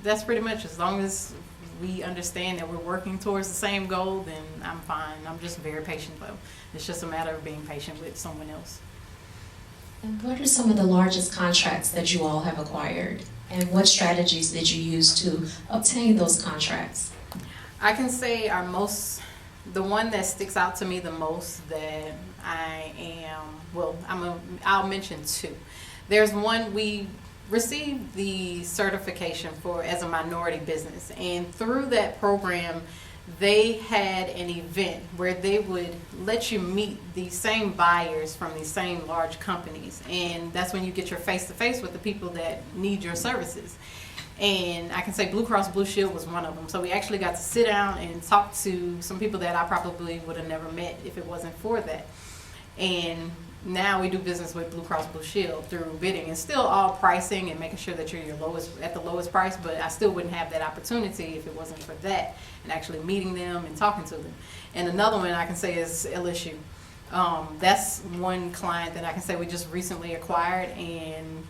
that's pretty much, as long as we understand that we're working towards the same goal, then I'm fine. I'm just very patient, though. It's just a matter of being patient with someone else. And what are some of the largest contracts that you all have acquired? And what strategies did you use to obtain those contracts? I can say the one that sticks out to me the most that I'll mention two. There's one, we received the certification for as a minority business, and through that program they had an event where they would let you meet these same buyers from these same large companies, and that's when you get your face-to-face with the people that need your services. And I can say Blue Cross Blue Shield was one of them. So we actually got to sit down and talk to some people that I probably would have never met if it wasn't for that. And now we do business with Blue Cross Blue Shield through bidding, and still all pricing and making sure that you're at the lowest price, but I still wouldn't have that opportunity if it wasn't for that and actually meeting them and talking to them. And another one I can say is LSU. That's one client that I can say we just recently acquired, and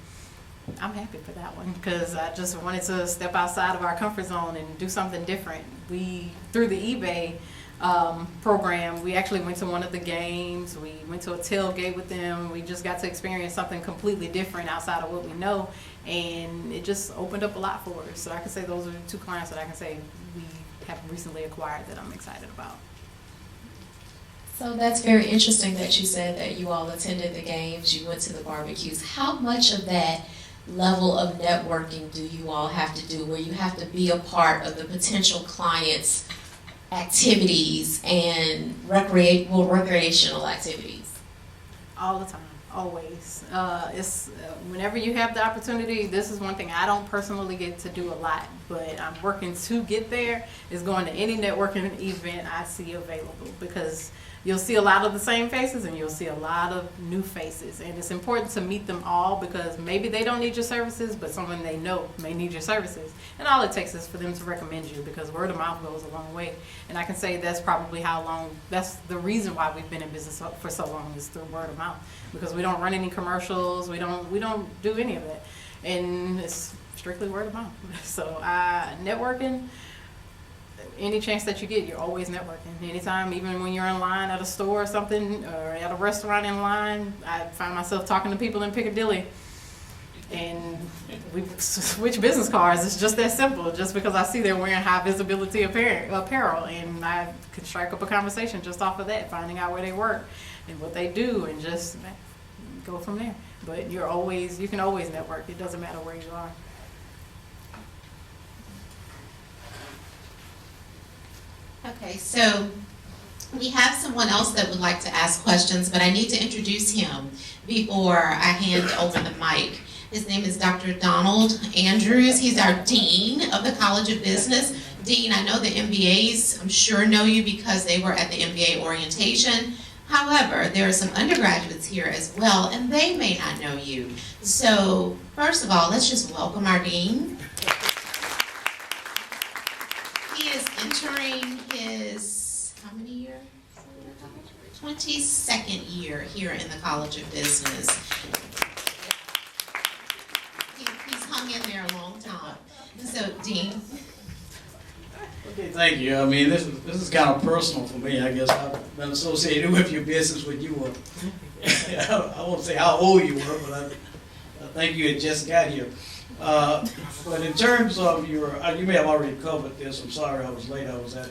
I'm happy for that one because I just wanted to step outside of our comfort zone and do something different. Through the eBay program, we actually went to one of the games. We went to a tailgate with them. We just got to experience something completely different outside of what we know, and it just opened up a lot for us. So I can say those are the two clients that I can say we have recently acquired that I'm excited about. So that's very interesting that you said that you all attended the games, you went to the barbecues. How much of that level of networking do you all have to do where you have to be a part of the potential clients' activities and recreational activities? All the time, always. Whenever you have the opportunity, this is one thing I don't personally get to do a lot, but I'm working to get there, is going to any networking event I see available, because You'll see a lot of the same faces and you'll see a lot of new faces. And it's important to meet them all because maybe they don't need your services, but someone they know may need your services. And all it takes is for them to recommend you because word of mouth goes a long way. And I can say that's probably that's the reason why we've been in business for so long is through word of mouth. Because we don't run any commercials, we don't do any of that. And it's strictly word of mouth. So networking, any chance that you get, you're always networking. Anytime, even when you're in line at a store or something, or at a restaurant in line, I find myself talking to people in Piccadilly. And we switch business cards. It's just that simple. Just because I see they're wearing high visibility apparel, and I could strike up a conversation just off of that, finding out where they work and what they do, and just go from there. But you can always network. It doesn't matter where you are. Okay, so we have someone else that would like to ask questions, but I need to introduce him before I hand over the mic. His name is Dr. Donald Andrews. He's our Dean of the College of Business. Dean, I know the MBAs, I'm sure know you because they were at the MBA orientation. However, there are some undergraduates here as well, and they may not know you. So, first of all, let's just welcome our Dean. He is entering his, how many years? 22nd year here in the College of Business. He's hung in there a long time. So, Dean. Okay, thank you. I mean, this is kind of personal for me. I guess I've been associated with your business when you were, I won't say how old you were, but I think you had just got here. But in terms of you may have already covered this. I'm sorry I was late. I was at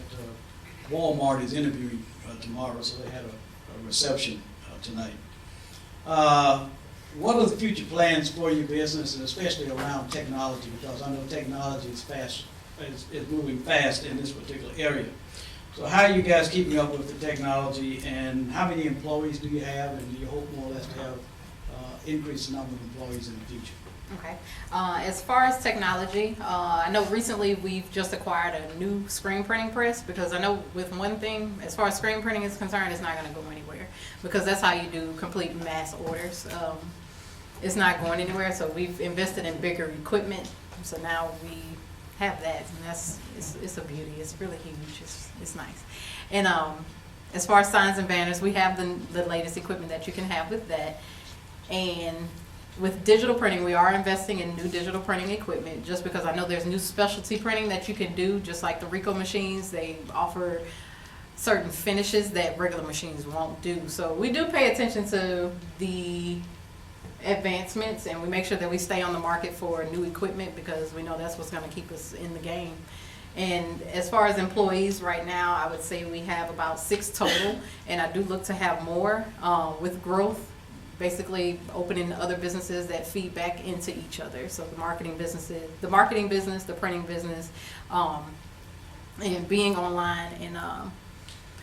Walmart is interviewing tomorrow, so they had a reception tonight. What are the future plans for your business, and especially around technology? Because I know technology is moving fast in this particular area. So how are you guys keeping up with the technology, and how many employees do you have, and do you hope more or less to have increased number of employees in the future? Okay. As far as technology, I know recently we've just acquired a new screen printing press because I know with one thing, as far as screen printing is concerned, it's not going to go anywhere because that's how you do complete mass orders. It's not going anywhere, so we've invested in bigger equipment, so now we have that, and it's a beauty. It's really huge. It's nice. And as far as signs and banners, we have the latest equipment that you can have with that. And with digital printing, we are investing in new digital printing equipment just because I know there's new specialty printing that you can do, just like the Ricoh machines. They offer certain finishes that regular machines won't do. So we do pay attention to the advancements, and we make sure that we stay on the market for new equipment because we know that's what's going to keep us in the game. And as far as employees right now, I would say we have about 6 total, and I do look to have more with growth, basically opening other businesses that feed back into each other. So the marketing business, the printing business, and being online,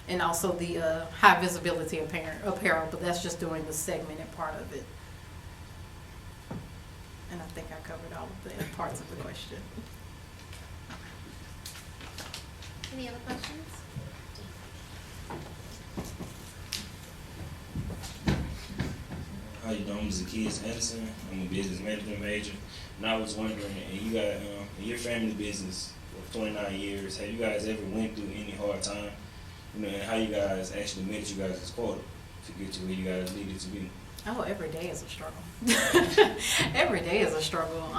and also the high visibility apparel, but that's just doing the segmented part of it. And I think I covered all of the parts of the question. Any other questions? How you doing? I'm Zacchaeus Anderson. I'm a business management major, and I was wondering, and you got in your family business for 29 years, have you guys ever went through any hard time? And how you guys actually met you guys' quota to get to where you guys needed to be? Oh, every day is a struggle. Every day is a struggle.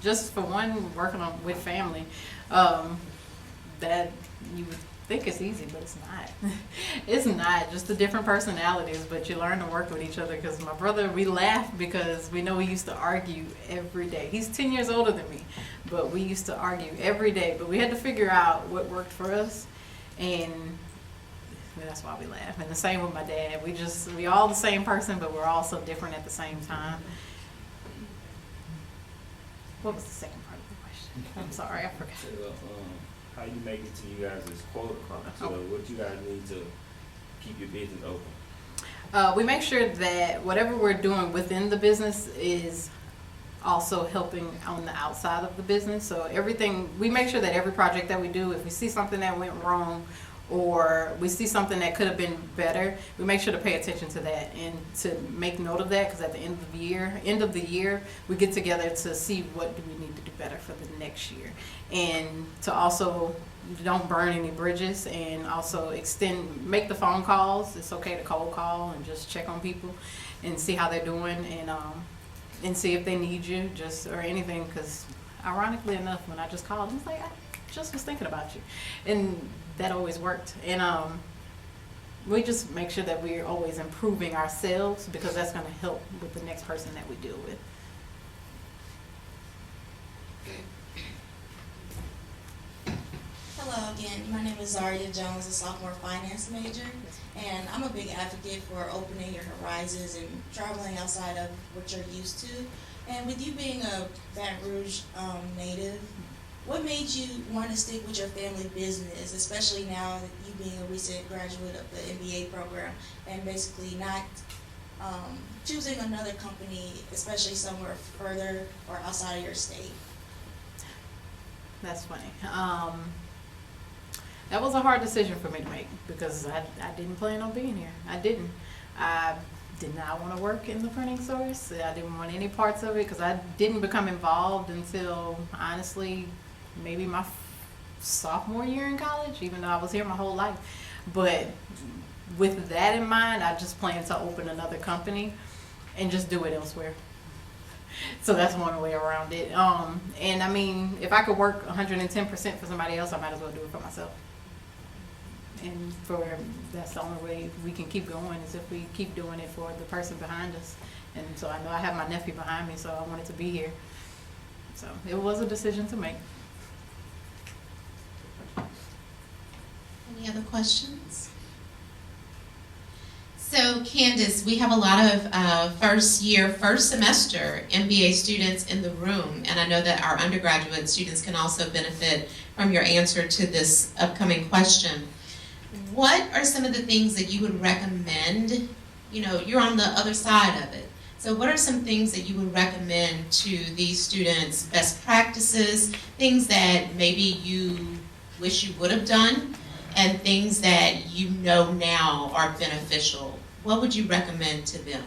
Just for one, working with family, that you would think it's easy, but it's not. It's not. Just the different personalities, but you learn to work with each other. Because my brother, we laugh because we know we used to argue every day. He's 10 years older than me, but we used to argue every day. But we had to figure out what worked for us, and that's why we laugh. And the same with my dad. We all the same person, but we're all so different at the same time. What was the second part of the question? I'm sorry, I forgot. How you make it to you guys' quota count? So what you guys need to keep your business open? We make sure that whatever we're doing within the business is also helping on the outside of the business. So everything, we make sure that every project that we do, if we see something that went wrong, or we see something that could have been better, we make sure to pay attention to that and to make note of that, because at the end of the year, we get together to see what do we need to do better for the next year, and to also don't burn any bridges, and also make the phone calls. It's okay to cold call and just check on people and see how they're doing, and see if they need you or anything, because ironically enough, when I just called, I was like, I just was thinking about you, and that always worked. And we just make sure that we're always improving ourselves, because that's going to help with the next person that we deal with. Hello again, my name is Zaria Jones, a sophomore finance major, and I'm a big advocate for opening your horizons and traveling outside of what you're used to. And with you being a Baton Rouge native, what made you want to stick with your family business, especially now that you being a recent graduate of the MBA program, and basically not choosing another company, especially somewhere further or outside of your state? That's funny. That was a hard decision for me to make, because I didn't plan on being here. I didn't. I did not want to work in the printing stores. I didn't want any parts of it, because I didn't become involved until, honestly, maybe my sophomore year in college, even though I was here my whole life. But with that in mind, I just planned to open another company and just do it elsewhere. So that's one way around it. And I mean, if I could work 110% for somebody else, I might as well do it for myself. And that's the only way we can keep going, is if we keep doing it for the person behind us. And so I know I have my nephew behind me, so I wanted to be here. So it was a decision to make. Any other questions? So Candace, we have a lot of first semester MBA students in the room, and I know that our undergraduate students can also benefit from your answer to this upcoming question. What are some of the things that you would recommend? You know, you're on the other side of it. So what are some things that you would recommend to these students, best practices, things that maybe you wish you would have done, and things that you know now are beneficial? What would you recommend to them?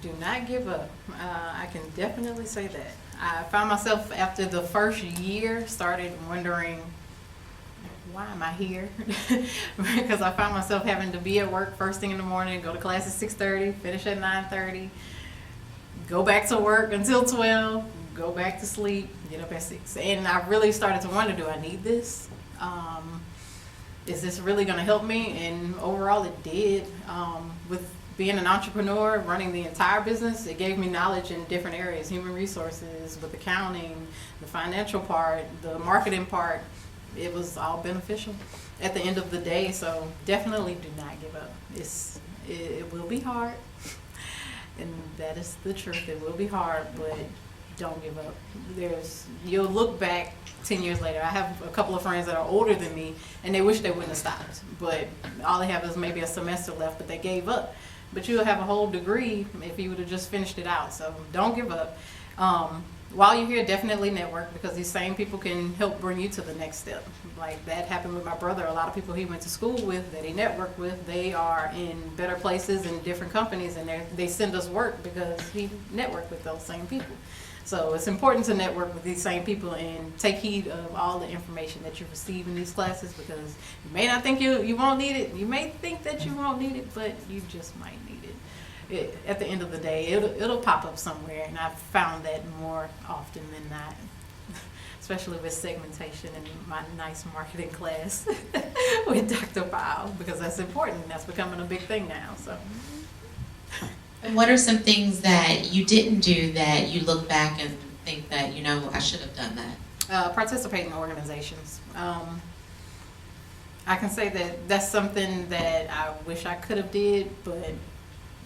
Do not give up. I can definitely say that. I found myself after the first year started wondering, why am I here? Because I found myself having to be at work first thing in the morning, go to class at 6:30, finish at 9:30, go back to work until 12, go back to sleep, get up at 6. And I really started to wonder, do I need this? Is this really going to help me? And overall it did. With being an entrepreneur, running the entire business, it gave me knowledge in different areas, human resources, with accounting, the financial part, the marketing part. It was all beneficial at the end of the day. So definitely do not give up. It will be hard, and that is the truth. It will be hard, but don't give up. You'll look back 10 years later. I have a couple of friends that are older than me, and they wish they wouldn't have stopped. But all they have is maybe a semester left, but they gave up. But you'll have a whole degree if you would have just finished it out. So don't give up. While you're here, definitely network, because these same people can help bring you to the next step. Like that happened with my brother. A lot of people he went to school with, that he networked with, they are in better places in different companies, and they send us work because he networked with those same people. So it's important to network with these same people and take heed of all the information that you receive in these classes, because you may not think you won't need it. You may think that you won't need it, but you just might need it. At the end of the day, it'll pop up somewhere, and I've found that more often than not, especially with segmentation in my nice marketing class with Dr. Powell, because that's important. That's becoming a big thing now. So. And what are some things that you didn't do that you look back and think that, you know, I should have done that? Participate in organizations. I can say that that's something that I wish I could have did, but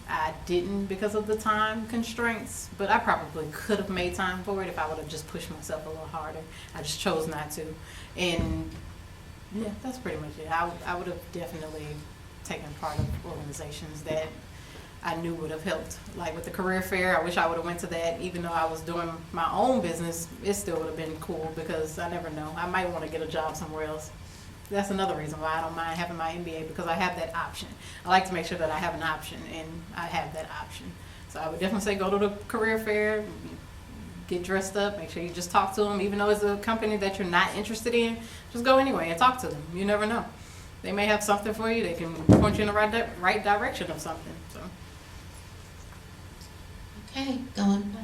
I didn't because of the time constraints. But I probably could have made time for it if I would have just pushed myself a little harder. I just chose not to. And yeah, that's pretty much it. I would have definitely taken part of organizations that I knew would have helped. Like with the career fair, I wish I would have went to that. Even though I was doing my own business, it still would have been cool, because I never know. I might want to get a job somewhere else. that's another reason why I don't mind having my MBA, because I have that option. I like to make sure that I have an option, and I have that option. So I would definitely say go to the career fair, get dressed up, make sure you just talk to them. Even though it's a company that you're not interested in, just go anyway and talk to them. You never know. They may have something for you. They can point you in the right direction of something. So. Okay, go on.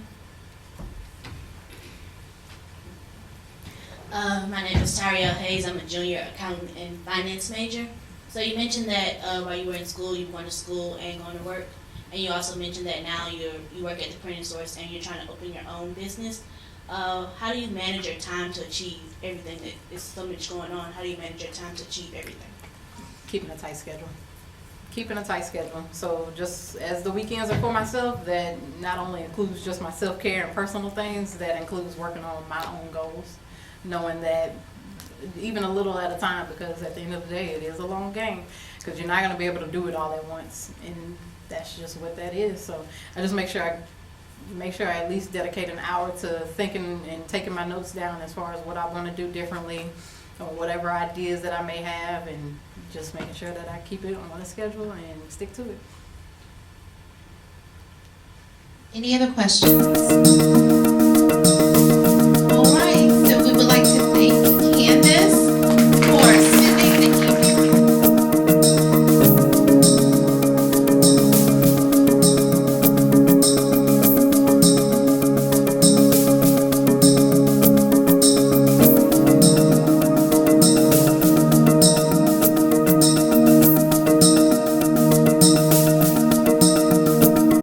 My name is Taria Hayes. I'm a junior accounting and finance major. So you mentioned that while you were in school, you were going to school and going to work. And you also mentioned that now you work at the printing source and you're trying to open your own business. How do you manage your time to achieve everything? That is so much going on. How do you manage your time to achieve everything? Keeping a tight schedule. Keeping a tight schedule. So just as the weekends are for myself, that not only includes just my self-care and personal things, that includes working on my own goals. Knowing that even a little at a time, because at the end of the day, it is a long game, because you're not going to be able to do it all at once, and that's just what that is. So I just make sure I at least dedicate an hour to thinking and taking my notes down as far as what I want to do differently, or whatever ideas that I may have, and just making sure that I keep it on a schedule and stick to it. Any other questions?